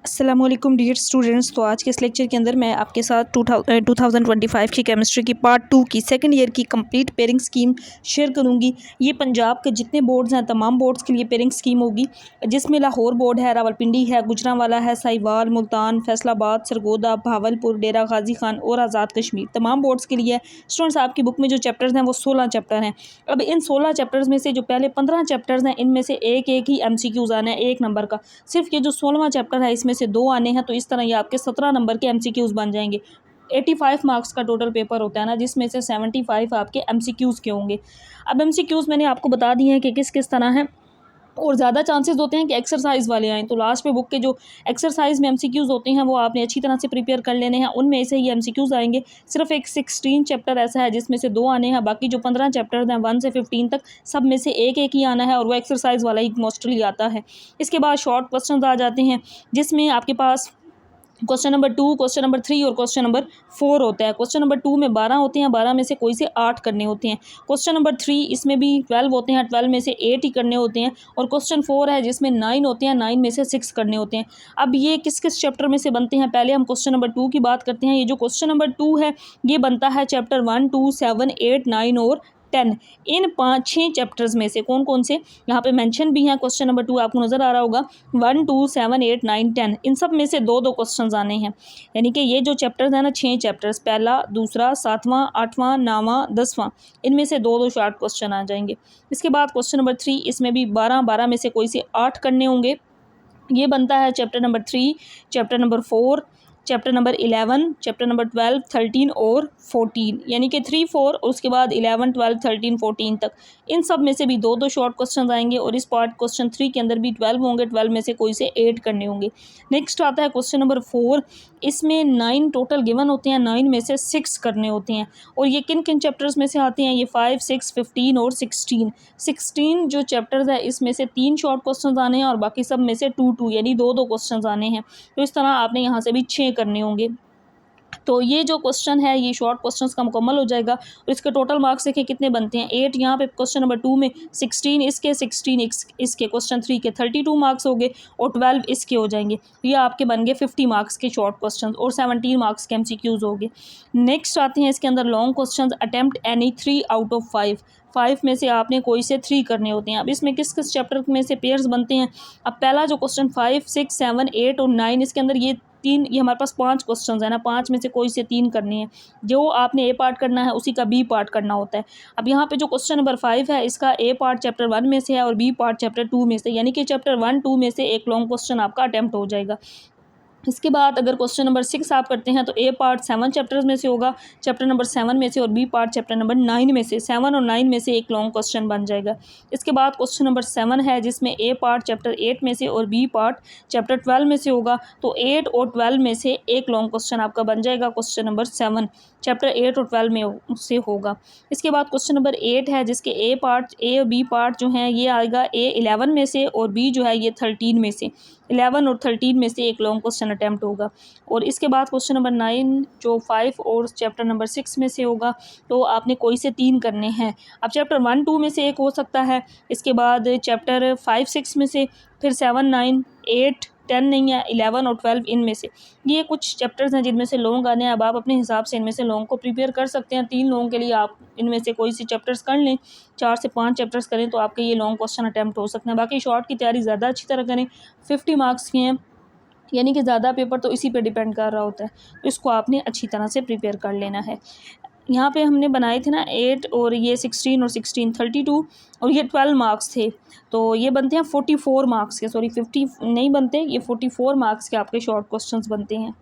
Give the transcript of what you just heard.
अस्सलामुअलैकुम dear students. तो आज के इस लेक्चर के अंदर मैं आपके साथ 2025 की केमिस्ट्री की पार्ट 2 की सेकंड ईयर की कंप्लीट पेयरिंग स्कीम शेयर करूंगी। ये पंजाब के जितने बोर्ड्स हैं तमाम बोर्ड्स के लिए पेयरिंग स्कीम होगी, जिसमें लाहौर बोर्ड है, रावलपिंडी है, गुजरांवाला है, साहिवाल, मुल्तान, फैसलाबाद, सरगोदा, भावलपुर, डेरा गाजी खान और आज़ाद कश्मीर तमाम बोर्ड्स के लिए। स्टूडेंट्स, आपकी बुक में जो चैप्टर्स हैं वो 16 चैप्टर हैं। अब इन 16 चैप्टर्स में से जो पहले 15 चैप्टर्स हैं इनमें से एक ही MCQs आना है, 1 नंबर का। सिर्फ ये जो 16वां चैप्टर है इसमें से 2 आने हैं, तो इस तरह ये आपके 17 नंबर के MCQs बन जाएंगे। 85 मार्क्स का टोटल पेपर होता है ना, जिसमें से 75 आपके MCQs के होंगे। अब MCQs मैंने आपको बता दिए हैं कि किस किस तरह हैं, और ज़्यादा चांसेस होते हैं कि एक्सरसाइज वाले आएँ। तो लास्ट में बुक के जो एक्सरसाइज में MCQs होते हैं वो आपने अच्छी तरह से प्रिपेयर कर लेने हैं, उनमें से ही MCQs आएंगे। सिर्फ एक 16 चैप्टर ऐसा है जिसमें से 2 आने हैं, बाकी जो 15 चैप्टर्स हैं 1 से 15 तक सब में से एक ही आना है, और वो एक्सरसाइज वाला ही मोस्टली आता है। इसके बाद शॉर्ट क्वेश्चन आ जाते हैं, जिसमें आपके पास क्वेश्चन नंबर 2, क्वेश्चन नंबर 3 और क्वेश्चन नंबर 4 होता है। क्वेश्चन नंबर 2 में 12 होते हैं, 12 में से कोई से 8 करने होते हैं। क्वेश्चन नंबर 3 इसमें भी 12 होते हैं, 12 में से 8 ही करने होते हैं। और क्वेश्चन 4 है जिसमें 9 होते हैं, 9 में से 6 करने होते हैं। अब ये किस किस चैप्टर में से बनते हैं, पहले हम क्वेश्चन नंबर 2 की बात करते हैं। ये जो क्वेश्चन नंबर 2 है ये बनता है चैप्टर 1, 2, 7, 8, 9 और 10। इन 5-6 चैप्टर्स में से कौन कौन से यहाँ पे मेंशन भी हैं। क्वेश्चन नंबर 2 आपको नज़र आ रहा होगा, 1, 2, 7, 8, 9, 10। इन सब में से 2-2 क्वेश्चन आने हैं। यानी कि ये जो चैप्टर्स हैं ना, 6 चैप्टर्स, पहला, दूसरा, 7वां, 8वां, 9वां, 10वां, इनमें से 2-2 शॉर्ट क्वेश्चन आ जाएंगे। इसके बाद क्वेश्चन नंबर 3, इसमें भी 12 में से कोई से 8 करने होंगे। ये बनता है chapter number 3, chapter number 4, chapter number 11, chapter number 12, 13 और 14, यानी कि 3, 4 और उसके बाद 11, 12, 13, 14 तक। इन सब में से भी 2-2 शॉर्ट क्वेश्चन आएंगे, और इस पार्ट क्वेश्चन 3 के अंदर भी 12 होंगे, 12 में से कोई से 8 करने होंगे। नेक्स्ट आता है क्वेश्चन नंबर 4, इसमें 9 टोटल गिवन होते हैं, 9 में से 6 करने होते हैं। और ये किन किन चैप्टर्स में से आते हैं, ये 5, 6, 15 और 16 जो चैप्टर्स है इसमें से 3 शॉर्ट क्वेश्चन आने हैं, और बाकी सब में से 2-2 यानी 2-2 क्वेश्चन आने हैं। तो इस तरह आपने यहाँ से भी 6 करने होंगे। तो ये जो क्वेश्चन है ये शॉर्ट क्वेश्चंस का मुकम्मल हो जाएगा, और इसके टोटल मार्क्स देखिए कितने बनते हैं, 8 यहाँ पे क्वेश्चन नंबर 2 में, 16 इसके, 16 इसके, क्वेश्चन 3 के 32 मार्क्स हो गए, और 12 इसके हो जाएंगे। ये आपके बन गए 50 मार्क्स के शॉर्ट क्वेश्चन, और 17 मार्क्स के MCQs हो गए। नेक्स्ट आते हैं इसके अंदर long question, attempt any 3 out of 5 में से आपने कोई से 3 करने होते हैं। अब इसमें किस किस चैप्टर में से पेयर्स बनते हैं। अब पहला जो क्वेश्चन 5, 6, 7, 8 और 9, इसके अंदर ये हमारे पास 5 क्वेश्चन है ना, 5 में से कोई से 3 करने हैं। जो आपने A पार्ट करना है उसी का B पार्ट करना होता है। अब यहाँ पे जो क्वेश्चन नंबर 5 है इसका A पार्ट चैप्टर 1 में से है और B पार्ट चैप्टर 2 में से, यानी कि चैप्टर 1, 2 में से एक लॉन्ग क्वेश्चन आपका अटेम्प्ट हो जाएगा। इसके बाद अगर क्वेश्चन नंबर 6 आप करते हैं तो A पार्ट 7 चैप्टर्स में से होगा, चैप्टर नंबर 7 में से, और B पार्ट चैप्टर नंबर 9 में से, 7 और 9 में से एक लॉन्ग क्वेश्चन बन जाएगा। इसके बाद क्वेश्चन नंबर 7 है जिसमें A पार्ट चैप्टर 8 में से और B पार्ट चैप्टर 12 में से होगा, तो 8 और 12 में से एक लॉन्ग क्वेश्चन आपका बन जाएगा। क्वेश्चन नंबर 7 चैप्टर 8 और 12 में से होगा। इसके बाद क्वेश्चन नंबर 8 है जिसके A और B पार्ट जो हैं ये आएगा A 11 में से, और B जो है ये 13 में से, 11 और 13 में से एक लॉन्ग क्वेश्चन अटैम्प्ट होगा। और इसके बाद क्वेश्चन नंबर 9 जो 5 और चैप्टर नंबर 6 में से होगा, तो आपने कोई से 3 करने हैं। अब चैप्टर 1, 2 में से एक हो सकता है, इसके बाद चैप्टर 5, 6 में से, फिर 7, 9, 8, 10 नहीं है, 11 और 12 इनमें से। ये कुछ चैप्टर्स हैं जिनमें से लॉन्ग आने हैं। अब आप अपने हिसाब से इनमें से लॉन्ग को प्रिपेयर कर सकते हैं। 3 लॉन्ग के लिए आप इनमें से कोई सी चैप्टर्स कर लें, 4 से 5 चैप्टर्स करें तो आपके ये लॉन्ग क्वेश्चन अटैम्प्ट हो सकते हैं। बाकी शॉर्ट की तैयारी ज़्यादा अच्छी तरह करें, 50 मार्क्स की हैं, यानी कि ज़्यादा पेपर तो इसी पे डिपेंड कर रहा होता है, तो इसको आपने अच्छी तरह से प्रिपेयर कर लेना है। यहाँ पे हमने बनाए थे ना 8 और ये 16 और 16 32, और ये 12 मार्क्स थे, तो ये बनते हैं 44 मार्क्स के, सॉरी 50 नहीं बनते, ये 44 मार्क्स के आपके शॉर्ट क्वेश्चंस बनते हैं।